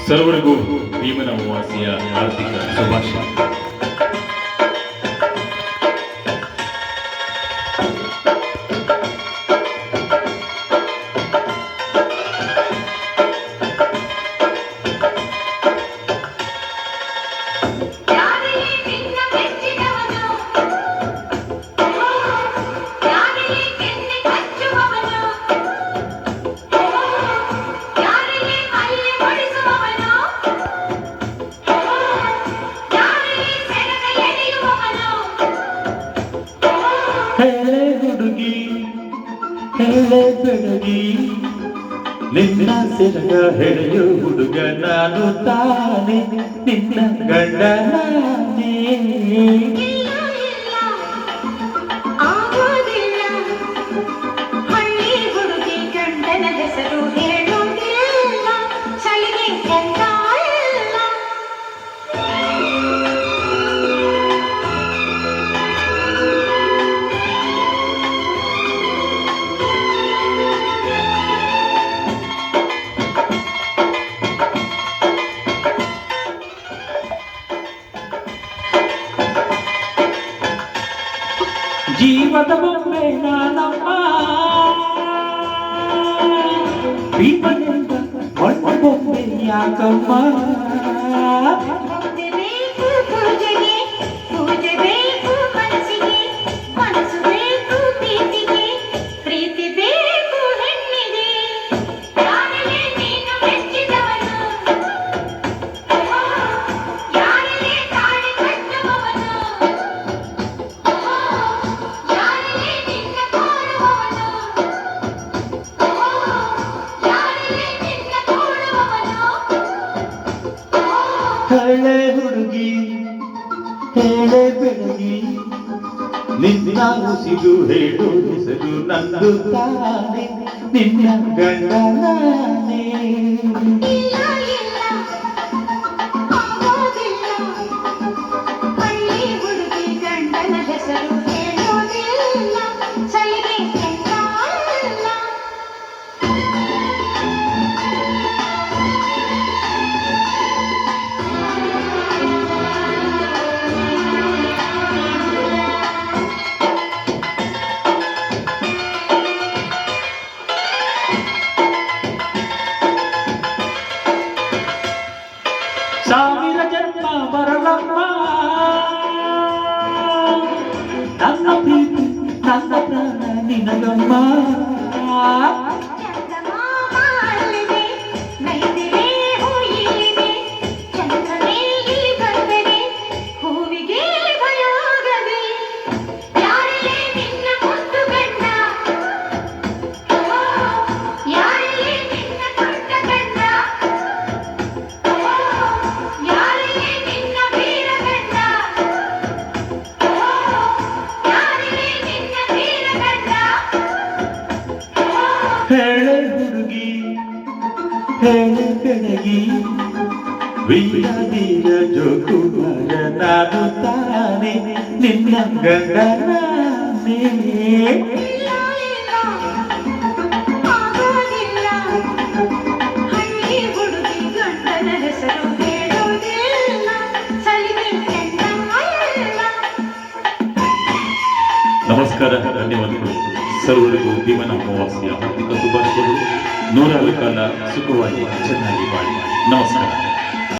ಸರ್ವರಿಗೂ ಭೀಮನ ಅಮಾವಾಸ್ಯೆಯ ಆರ್ಥಿಕ ಶುಭಾಶಯ. ಹೇಳೆ ಹುಡುಗಿ ಹೇಳೆ ಬೆಡಗಿ ನಿನ್ನ ಸೆರಗ ಹೆಳೆಯು ಹುಡುಗ ನಾನು ತಾನೆ ನಿನ್ನ ಗಂಡ ನಾನೇ. ಜೀವದ ಬೊಮ್ಮೆ ನಾನಮ್ಮ ಭೀಮನಿಂದ ಮಣ್ಣು ಬೊಮ್ಮೆ ಯಾಕಮ್ಮ. ಹೇಳೆ ಹುಡುಗಿ ಹೇಳೆ ಬೆಳಗಿ ನಿನ್ನ ಉಸಿರು ಹೇಳು ಹೆಸರು ನಂದು ತಾನೆ ನಿನ್ನ ಗಂಡ ನಾನೇ. ಸಾವಿರ ಜನ್ಮ ಬರಲಮ್ಮ ನನ್ನ ಪ್ರೀತಿ ನನ್ನ ಪ್ರಾಣ ನಿನಗಮ್ಮ. ಹೇಳೆ ಹುಡುಗಿ ಹೇಳೆ ಬೆಳಗಿ ವೀರ ಜೋಕುಮಾರ ನಾನು ತಾನೆ ನಿನ್ನ ಗಂಡ ನಾನೇ. ನಮಸ್ಕಾರ, ಧನ್ಯವಾದಗಳು. ಸರ್ವರಿಗೂ ಭೀಮನ ಅಮಾವಾಸ್ಯೆಯ ಆರ್ಥಿಕ ಶುಭಾಶಯಗಳು. 100 ಕಾಲ ಸುಖವಾಗಿ ಚೆನ್ನಾಗಿ ಬಾಳಿ. ನಮಸ್ಕಾರ.